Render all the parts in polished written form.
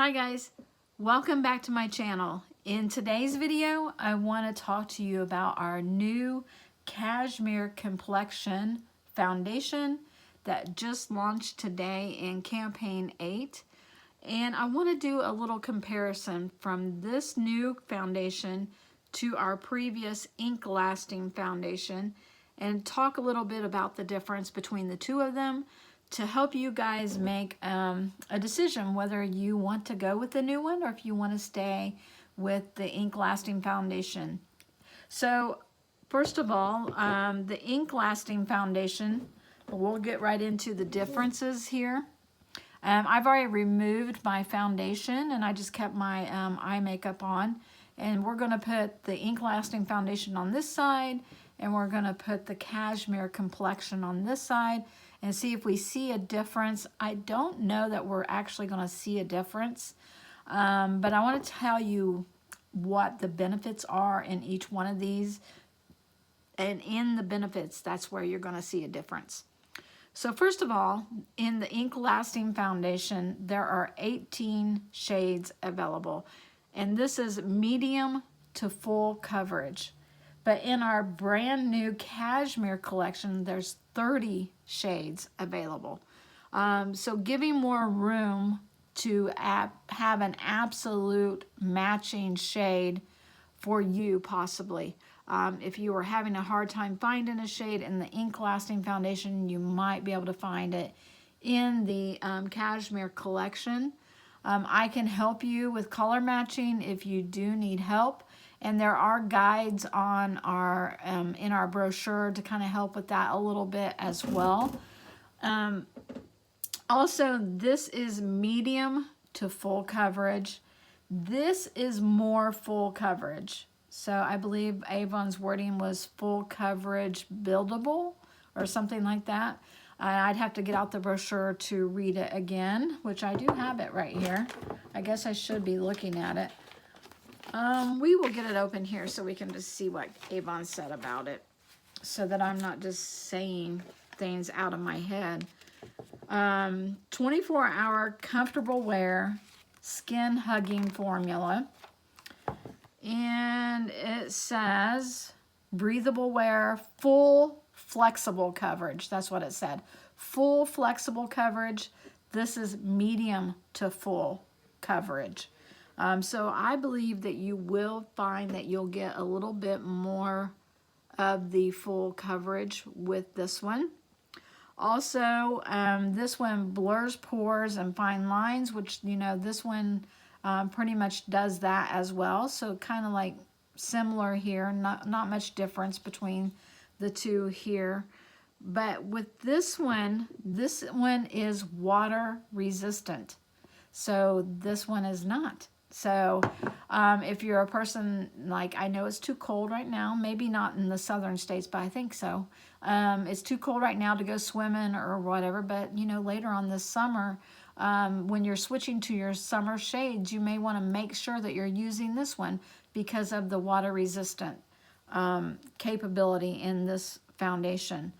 Hi guys, welcome back to my channel. In today's video, I want to talk to you about our new Cashmere Complexion foundation that just launched today in campaign 8. And I want to do a little comparison from this new foundation to our previous ink lasting foundation and talk a little bit about the difference between the two of them to help you guys make a decision whether you want to go with the new one or if you want to stay with the ink lasting foundation. So first of all, the ink lasting foundation, we'll get right into the differences here. I've already removed my foundation and I just kept my eye makeup on, and we're going to put the ink lasting foundation on this side and we're going to put the Cashmere Complexion on this side and see if we see a difference. I don't know that we're actually going to see a difference, but I want to tell you what the benefits are in each one of these, and in the benefits, that's where you're going to see a difference. So first of all, in the ink lasting foundation, there are 18 shades available, and this is medium to full coverage. But in our brand new Cashmere collection, there's 30 shades available. So giving more room to have an absolute matching shade for you possibly. If you are having a hard time finding a shade in the ink lasting foundation, you might be able to find it in the Cashmere collection. I can help you with color matching if you do need help. And there are guides on our in our brochure to kind of help with that a little bit as well. Also, this is medium to full coverage. This is more full coverage. So I believe Avon's wording was full coverage buildable or something like that. I'd have to get out the brochure to read it again, which I do have it right here. I guess I should be looking at it. We will get it open here so we can just see what Avon said about it, so that I'm not just saying things out of my head. 24-hour comfortable wear, skin hugging formula. And it says breathable wear, full flexible coverage. That's what it said. Full flexible coverage. This is medium to full coverage. So I believe that you will find that you'll get a little bit more of the full coverage with this one. Also, this one blurs pores and fine lines, which, you know, this one pretty much does that as well. So kind of like similar here, not much difference between the two here. But with this one is water resistant. So this one is not. So if you're a person, like, I know it's too cold right now, maybe not in the southern states, but I think so. It's too cold right now to go swimming or whatever, but you know, later on this summer, when you're switching to your summer shades, you may want to make sure that you're using this one because of the water resistant capability in this foundation.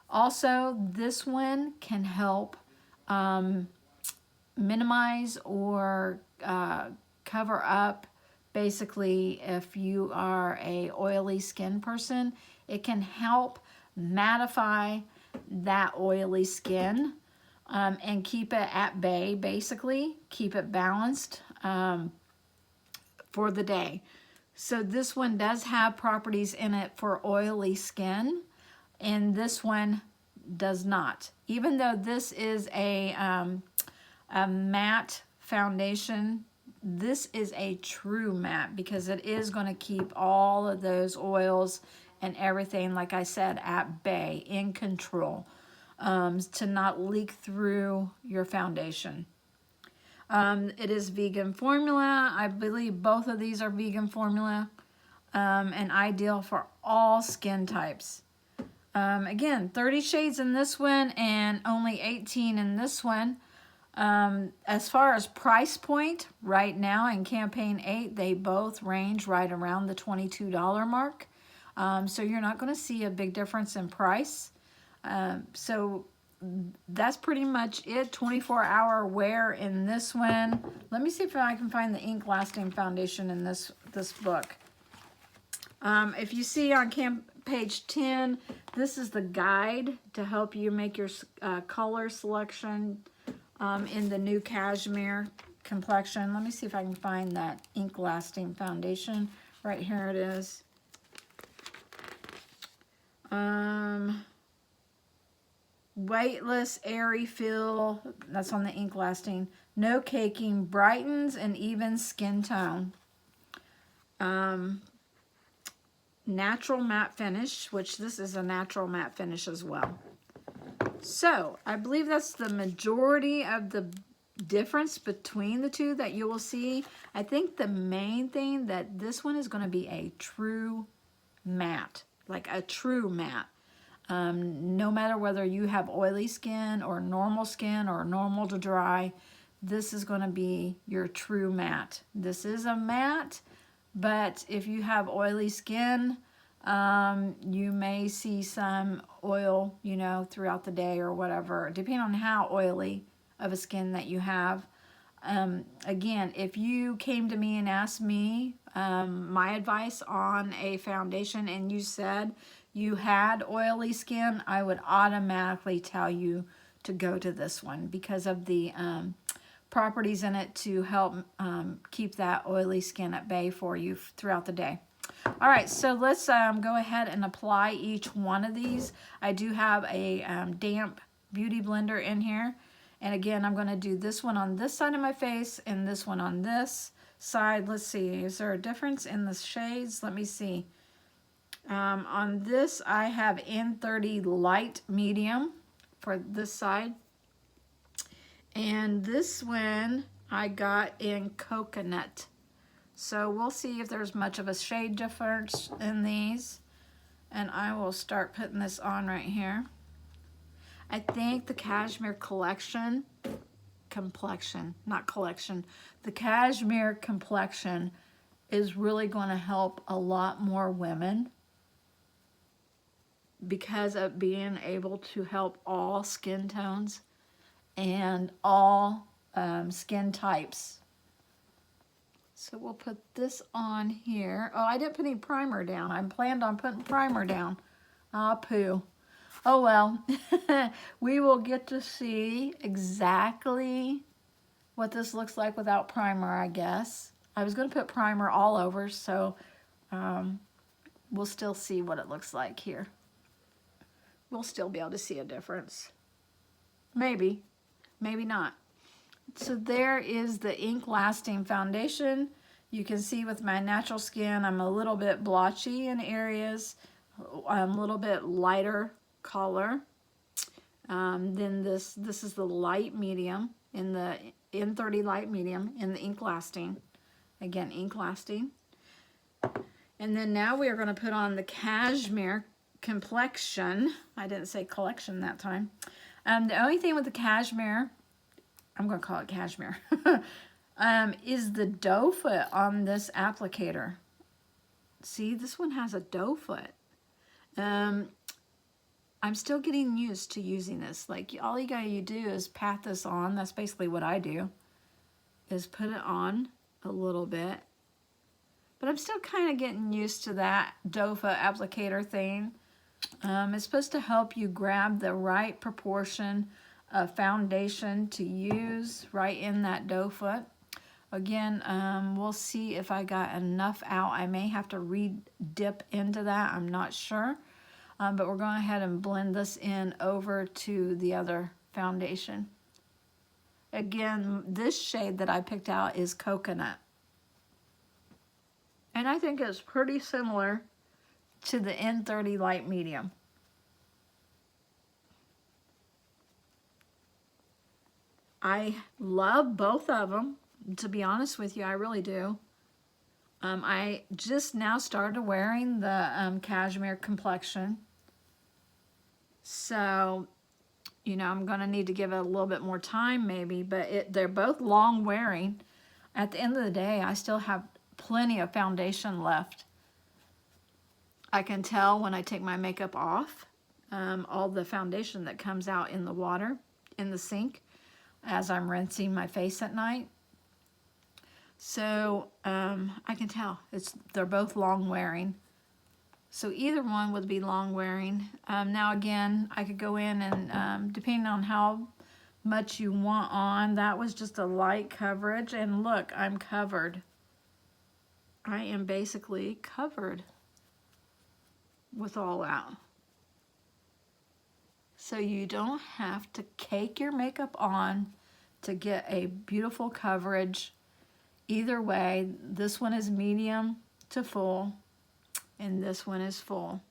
Also, this one can help minimize or cover up, basically, if you are a oily skin person, it can help mattify that oily skin and keep it at bay, basically keep it balanced for the day. So this one does have properties in it for oily skin, and this one does not. Even though this is a matte foundation, this is a true matte because it is going to keep all of those oils and everything, like I said, at bay, in control, to not leak through your foundation. It is vegan formula. I believe both of these are vegan formula and ideal for all skin types. Again, 30 shades in this one and only 18 in this one. As far as price point, right now in campaign 8, they both range right around the $22 mark. So you're not going to see a big difference in price. So that's pretty much it. 24-hour wear in this one. Let me see if I can find the ink lasting foundation in this book. If you see on page 10, this is the guide to help you make your color selection in the new Cashmere Complexion. Let me see if I can find that ink lasting foundation. Right here it is. Weightless, airy feel. That's on the ink lasting. No caking, brightens and even skin tone. Natural matte finish, which this is a natural matte finish as well. So I believe that's the majority of the difference between the two that you will see. I think the main thing that this one is going to be a true matte, like a true matte. No matter whether you have oily skin or normal to dry, this is going to be your true matte. This is a matte, but if you have oily skin, you may see some oil, you know, throughout the day or whatever, depending on how oily of a skin that you have. Again, if you came to me and asked me my advice on a foundation and you said you had oily skin, I would automatically tell you to go to this one because of the properties in it to help keep that oily skin at bay for you throughout the day. All right, so let's go ahead and apply each one of these. I do have a damp beauty blender in here. And again, I'm going to do this one on this side of my face and this one on this side. Let's see, is there a difference in the shades? Let me see. On this, I have N30 light medium for this side. And this one I got in coconut. So we'll see if there's much of a shade difference in these. And I will start putting this on right here. I think the Cashmere Complexion, not collection, the Cashmere Complexion is really going to help a lot more women because of being able to help all skin tones and all skin types. So we'll put this on here. Oh, I didn't put any primer down. I planned on putting primer down. Ah, poo. Oh well, we will get to see exactly what this looks like without primer, I guess. I was going to put primer all over, so we'll still see what it looks like here. We'll still be able to see a difference. Maybe, maybe not. So there is the ink lasting foundation. You can see with my natural skin, I'm a little bit blotchy in areas. I'm a little bit lighter color. Then this is the light medium in the N30 light medium in the ink lasting. Again, ink lasting. And then now we are going to put on the Cashmere Complexion. I didn't say collection that time. The only thing with the Cashmere, I'm going to call it Cashmere, is the doe foot on this applicator. See, this one has a doe foot. I'm still getting used to using this. Like, all you gotta do is pat this on. That's basically what I do, is put it on a little bit. But I'm still kind of getting used to that doe foot applicator thing. It's supposed to help you grab the right proportion of foundation to use right in that doe foot. Again, we'll see if I got enough out. I may have to re-dip into that. I'm not sure. But we're going ahead and blend this in over to the other foundation. Again, this shade that I picked out is Coconut. And I think it's pretty similar to the N30 Light Medium. I love both of them, to be honest with you, I really do. I just now started wearing the Cashmere Complexion. So, you know, I'm going to need to give it a little bit more time maybe, but they're both long wearing. At the end of the day, I still have plenty of foundation left. I can tell when I take my makeup off all the foundation that comes out in the water in the sink as I'm rinsing my face at night. So I can tell they're both long wearing. So either one would be long wearing. Now again, I could go in and depending on how much you want on, that was just a light coverage, and look, I'm covered. I am basically covered with all that. So you don't have to cake your makeup on to get a beautiful coverage. Either way, this one is medium to full, and this one is full.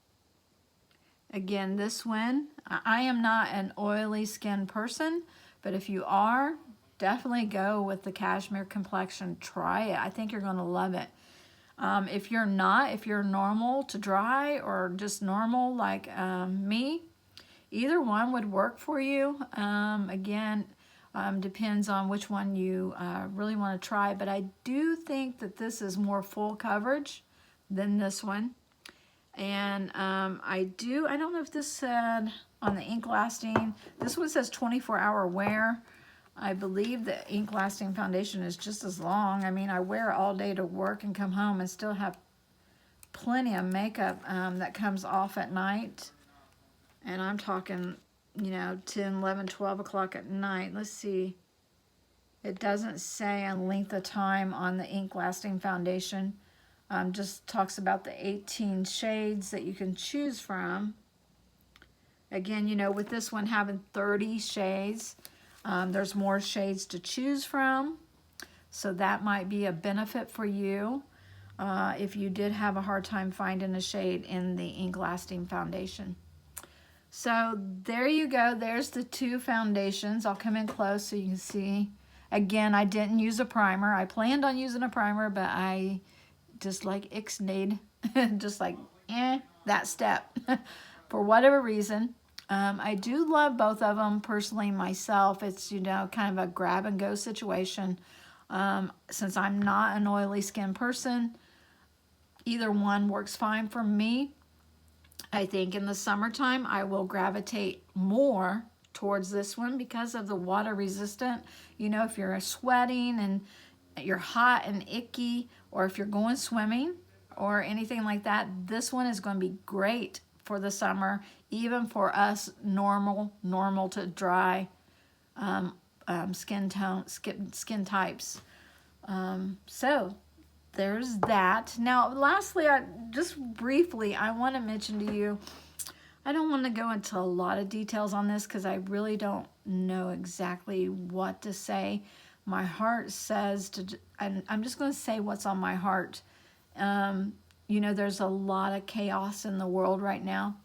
Again, this one, I am not an oily skin person, but if you are, definitely go with the Cashmere Complexion. Try it. I think you're going to love it. If you're not, if you're normal to dry or just normal like me, either one would work for you. Again, depends on which one you really want to try, but I do think that this is more full coverage than this one. And I don't know if this said on the ink lasting, this one says 24-hour wear. I believe the ink lasting foundation is just as long. I mean, I wear it all day to work and come home and still have plenty of makeup that comes off at night. And I'm talking, you know, 10, 11, 12 o'clock at night. Let's see. It doesn't say a length of time on the ink lasting foundation. Just talks about the 18 shades that you can choose from. Again, you know, with this one having 30 shades, there's more shades to choose from. So that might be a benefit for you if you did have a hard time finding a shade in the ink lasting foundation. So there you go. There's the two foundations. I'll come in close so you can see. Again, I didn't use a primer. I planned on using a primer, but I just like ixnayed, just like that step for whatever reason. I do love both of them personally myself. It's, you know, kind of a grab and go situation. Since I'm not an oily skin person, either one works fine for me. I think in the summertime I will gravitate more towards this one because of the water resistant. You know, if you're sweating and you're hot and icky, or if you're going swimming or anything like that, this one is going to be great for the summer, even for us normal to dry skin types. So there's that. Now, lastly, just briefly, I want to mention to you, I don't want to go into a lot of details on this because I really don't know exactly what to say. My heart says and I'm just going to say what's on my heart. You know, there's a lot of chaos in the world right now,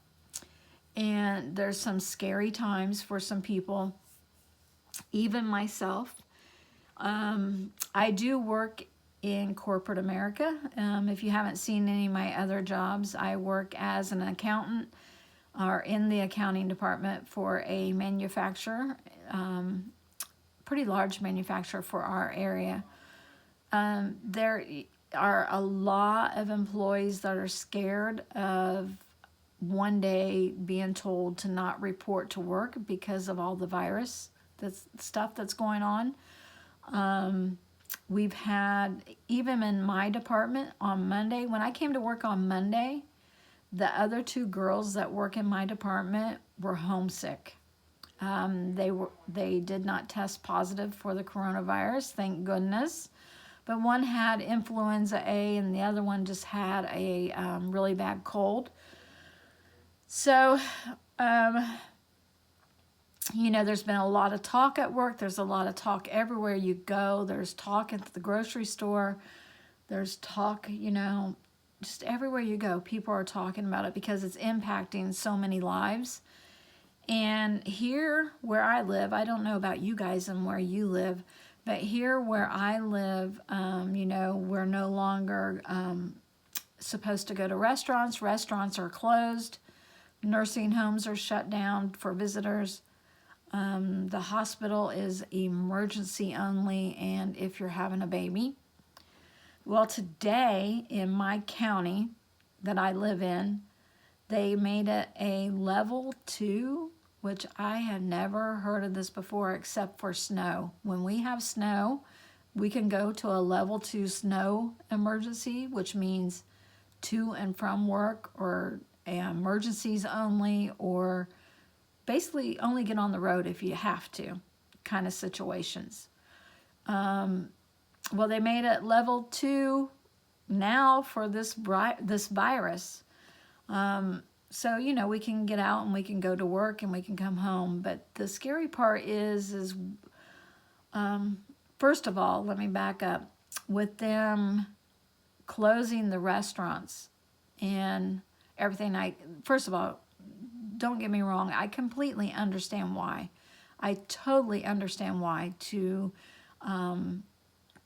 and there's some scary times for some people, even myself. I do work in corporate America. If you haven't seen any of my other jobs, I work as an accountant or in the accounting department for a manufacturer, pretty large manufacturer for our area. There are a lot of employees that are scared of one day being told to not report to work because of all the virus stuff that's going on. We've had, even in my department on Monday, when I came to work on Monday, the other two girls that work in my department were homesick. They did not test positive for the coronavirus, thank goodness. But one had influenza A and the other one just had a really bad cold. So, you know, there's been a lot of talk at work. There's a lot of talk everywhere you go. There's talk at the grocery store. There's talk, you know, just everywhere you go. People are talking about it because it's impacting so many lives. And here where I live, I don't know about you guys and where you live, but here where I live, you know, we're no longer supposed to go to restaurants. Restaurants are closed. Nursing homes are shut down for visitors. The hospital is emergency only, and if you're having a baby. Well, today in my county that I live in, They made it a level 2, which I had never heard of this before except for snow. When we have snow, we can go to a level 2 snow emergency, which means to and from work, or emergencies only, or basically only get on the road if you have to kind of situations. Well, they made it level 2 now for this virus. So, you know, we can get out and we can go to work and we can come home. But the scary part is first of all, let me back up. With them closing the restaurants and everything, first of all, don't get me wrong, I completely understand why. I totally understand why, to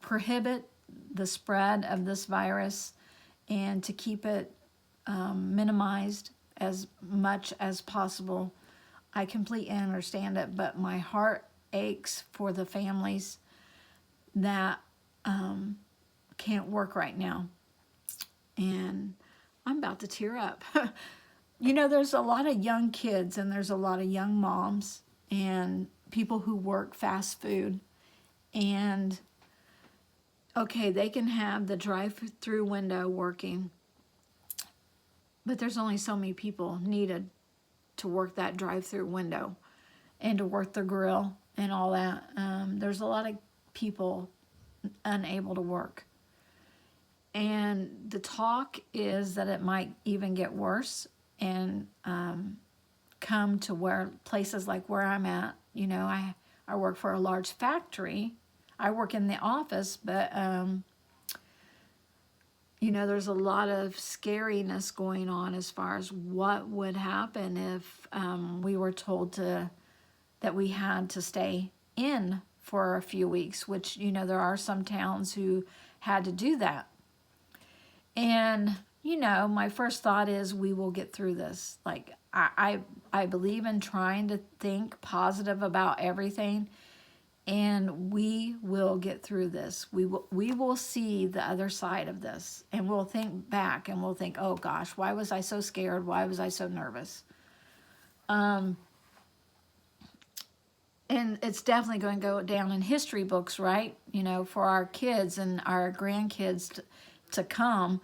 prohibit the spread of this virus and to keep it minimized as much as possible. I completely understand it, but my heart aches for the families that can't work right now. And I'm about to tear up. You know, there's a lot of young kids and there's a lot of young moms and people who work fast food. And okay, they can have the drive-through window working, but there's only so many people needed to work that drive-through window and to work the grill and all that. There's a lot of people unable to work. And the talk is that it might even get worse and come to where places like where I'm at. You know, I work for a large factory. I work in the office, but you know, there's a lot of scariness going on as far as what would happen if we were told that we had to stay in for a few weeks, which, you know, there are some towns who had to do that. And, you know, my first thought is we will get through this. Like, I believe in trying to think positive about everything, and we will get through this. We will see the other side of this, and we'll think back and we'll think, oh gosh, why was I so scared? Why was I so nervous? And it's definitely going to go down in history books, right? You know, for our kids and our grandkids to come,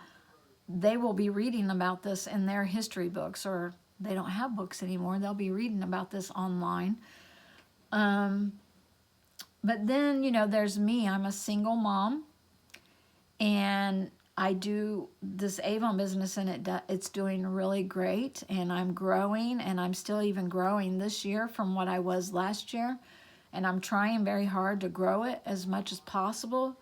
they will be reading about this in their history books, or they don't have books anymore. They'll be reading about this online. But then, you know, there's me. I'm a single mom, and I do this Avon business, and it's doing really great, and I'm growing, and I'm still even growing this year from what I was last year, and I'm trying very hard to grow it as much as possible,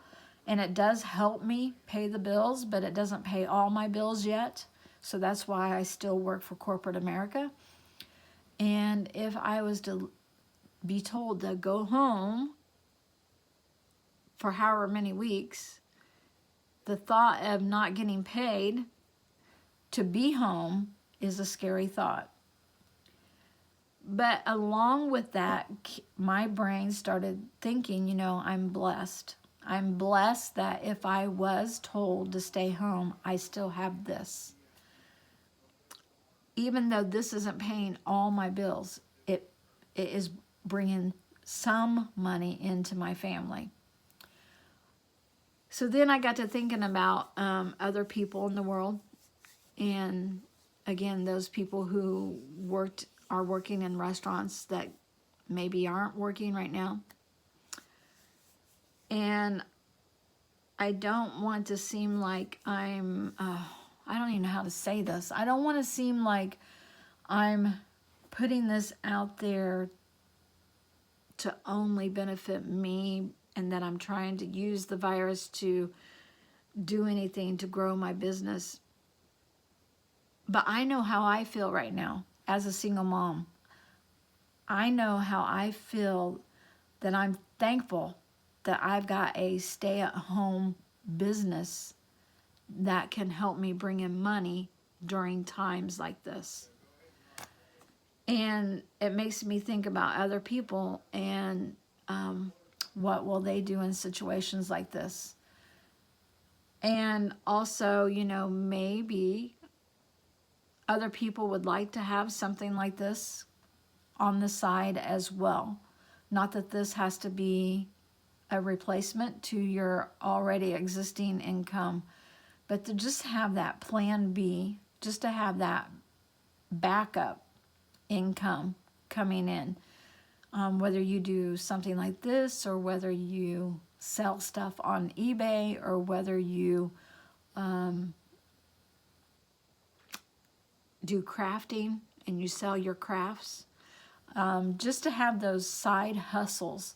and it does help me pay the bills, but it doesn't pay all my bills yet, so that's why I still work for corporate America. And if I was to be told to go home for however many weeks, the thought of not getting paid to be home is a scary thought. But along with that, my brain started thinking, you know, I'm blessed. I'm blessed that if I was told to stay home, I still have this. Even though this isn't paying all my bills, it is bringing some money into my family. So then I got to thinking about other people in the world, and again, those people who are working in restaurants that maybe aren't working right now. And I don't want to seem like I don't even know how to say this. I don't want to seem like I'm putting this out there to only benefit me, and that I'm trying to use the virus to do anything to grow my business. But I know how I feel right now as a single mom. I know how I feel, that I'm thankful that I've got a stay-at-home business that can help me bring in money during times like this. And it makes me think about other people and what will they do in situations like this. And also, you know, maybe other people would like to have something like this on the side as well. Not that this has to be a replacement to your already existing income, but to just have that plan B, just to have that backup income coming in. Whether you do something like this, or whether you sell stuff on eBay, or whether you do crafting and you sell your crafts, just to have those side hustles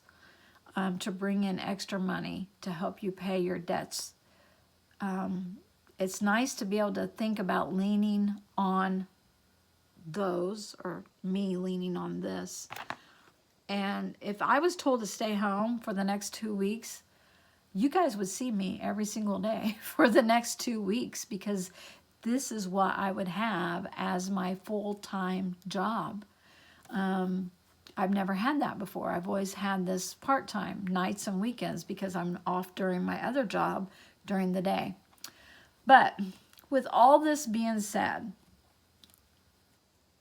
to bring in extra money to help you pay your debts. It's nice to be able to think about leaning on those, or me leaning on this. And if I was told to stay home for the next 2 weeks, you guys would see me every single day for the next 2 weeks, because this is what I would have as my full-time job. I've never had that before. I've always had this part-time, nights and weekends, because I'm off during my other job during the day. But with all this being said,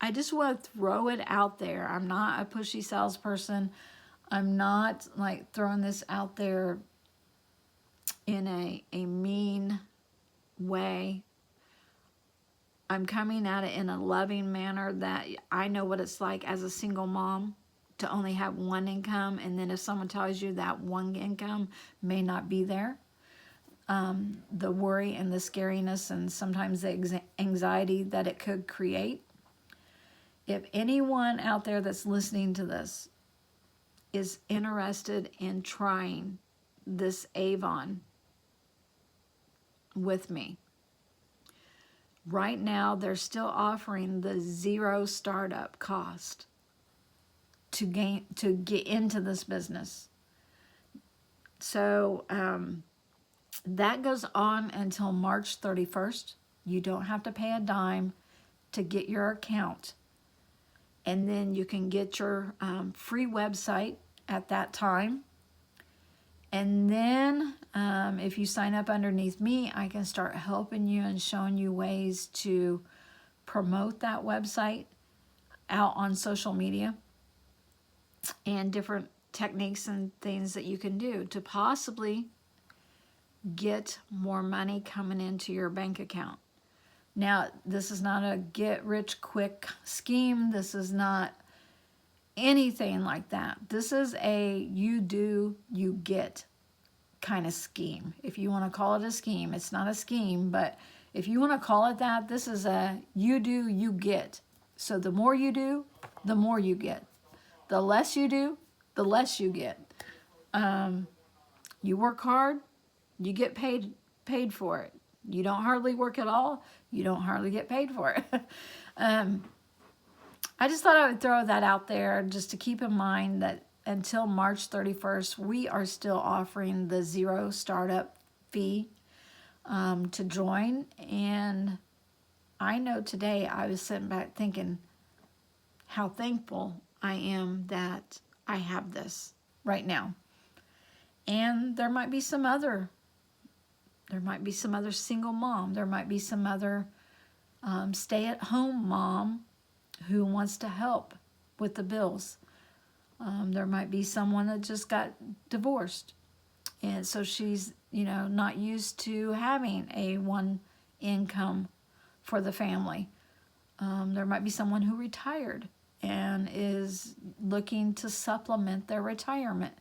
I just want to throw it out there. I'm not a pushy salesperson. I'm not like throwing this out there in a mean way. I'm coming at it in a loving manner, that I know what it's like as a single mom to only have one income, and then if someone tells you that one income may not be there, the worry and the scariness and sometimes the anxiety that it could create. If anyone out there that's listening to this is interested in trying this Avon with me, right now they're still offering the 0 startup cost to get into this business. So that goes on until March 31st. You don't have to pay a dime to get your account. And then you can get your free website at that time. And then if you sign up underneath me, I can start helping you and showing you ways to promote that website out on social media, and different techniques and things that you can do to possibly get more money coming into your bank account. Now, this is not a get-rich-quick scheme. This is not anything like that. This is a you do, you get kind of scheme. If you want to call it a scheme, it's not a scheme, but if you want to call it that, this is a you do, you get. So the more you do, the more you get. The less you do, the less you get. You work hard, you get paid for it. You don't hardly work at all, you don't hardly get paid for it. I just thought I would throw that out there just to keep in mind that until March 31st, we are still offering the 0 startup fee to join. And I know today I was sitting back thinking how thankful I am that I have this right now. And there might be some other single mom. There might be some other stay-at-home mom who wants to help with the bills. There might be someone that just got divorced, and so she's, not used to having a one income for the family. There might be someone who retired and is looking to supplement their retirement.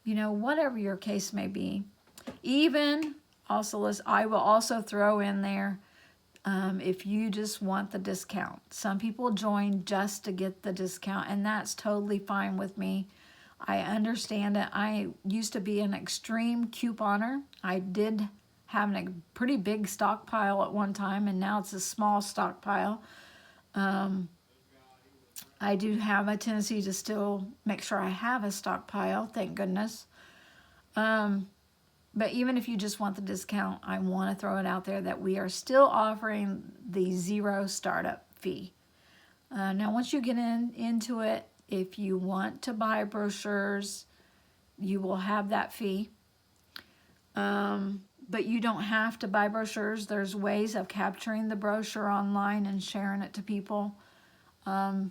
Whatever your case may be. Even also, I will also throw in there, if you just want the discount. Some people join just to get the discount, and that's totally fine with me. I understand it. I used to be an extreme couponer. I did have a pretty big stockpile at one time, and now it's a small stockpile. I do have a tendency to still make sure I have a stockpile, thank goodness. But even if you just want the discount, I want to throw it out there that we are still offering the 0 startup fee. Now, once you get into it, if you want to buy brochures, you will have that fee. But you don't have to buy brochures. There's ways of capturing the brochure online and sharing it to people. And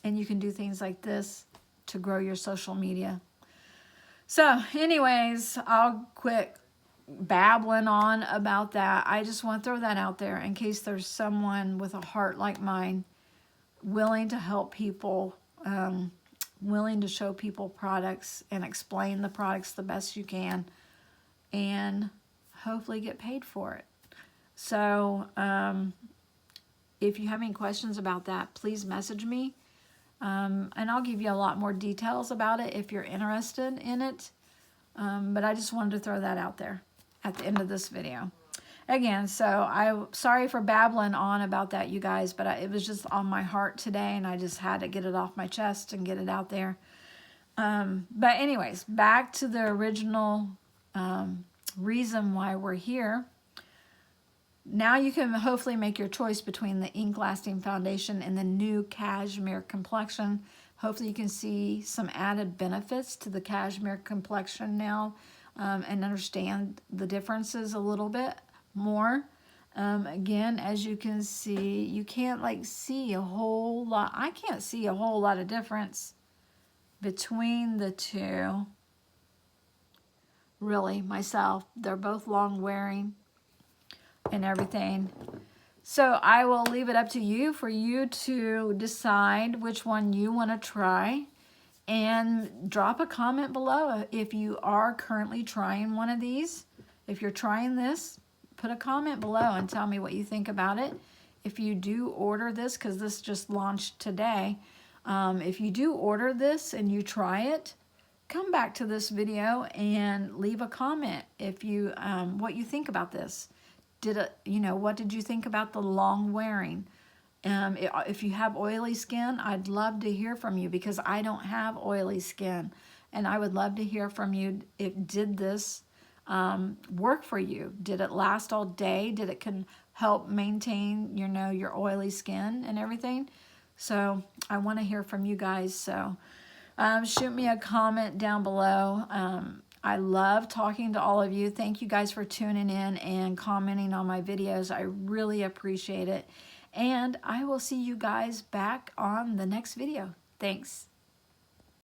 you can do things like this to grow your social media. So anyways, I'll quit babbling on about that. I just want to throw that out there in case there's someone with a heart like mine willing to help people, willing to show people products and explain the products the best you can, and hopefully get paid for it. So if you have any questions about that, please message me, and I'll give you a lot more details about it if you're interested in it. But I just wanted to throw that out there at the end of this video. Again, so I'm sorry for babbling on about that, you guys, but it was just on my heart today, and I just had to get it off my chest and get it out there. But anyways, back to the original reason why we're here. Now you can hopefully make your choice between the Ink Lasting Foundation and the new Cashmere Complexion. Hopefully you can see some added benefits to the Cashmere Complexion now, and understand the differences a little bit more. Again, as you can see, you can't like see a whole lot. I can't see a whole lot of difference between the two. Really, myself. They're both long wearing and everything. So I will leave it up to you for you to decide which one you want to try, and drop a comment below if you are currently trying one of these. If you're trying this, put a comment below and tell me what you think about it. If you do order this, because this just launched today, if you do order this and you try it, come back to this video and leave a comment if you what you think about this. What did you think about the long wearing? If you have oily skin, I'd love to hear from you, because I don't have oily skin, and I would love to hear from you. Did this work for you? Did it last all day? Did it help maintain, your oily skin and everything? So I want to hear from you guys. So shoot me a comment down below. I love talking to all of you. Thank you guys for tuning in and commenting on my videos. I really appreciate it. And I will see you guys back on the next video. Thanks.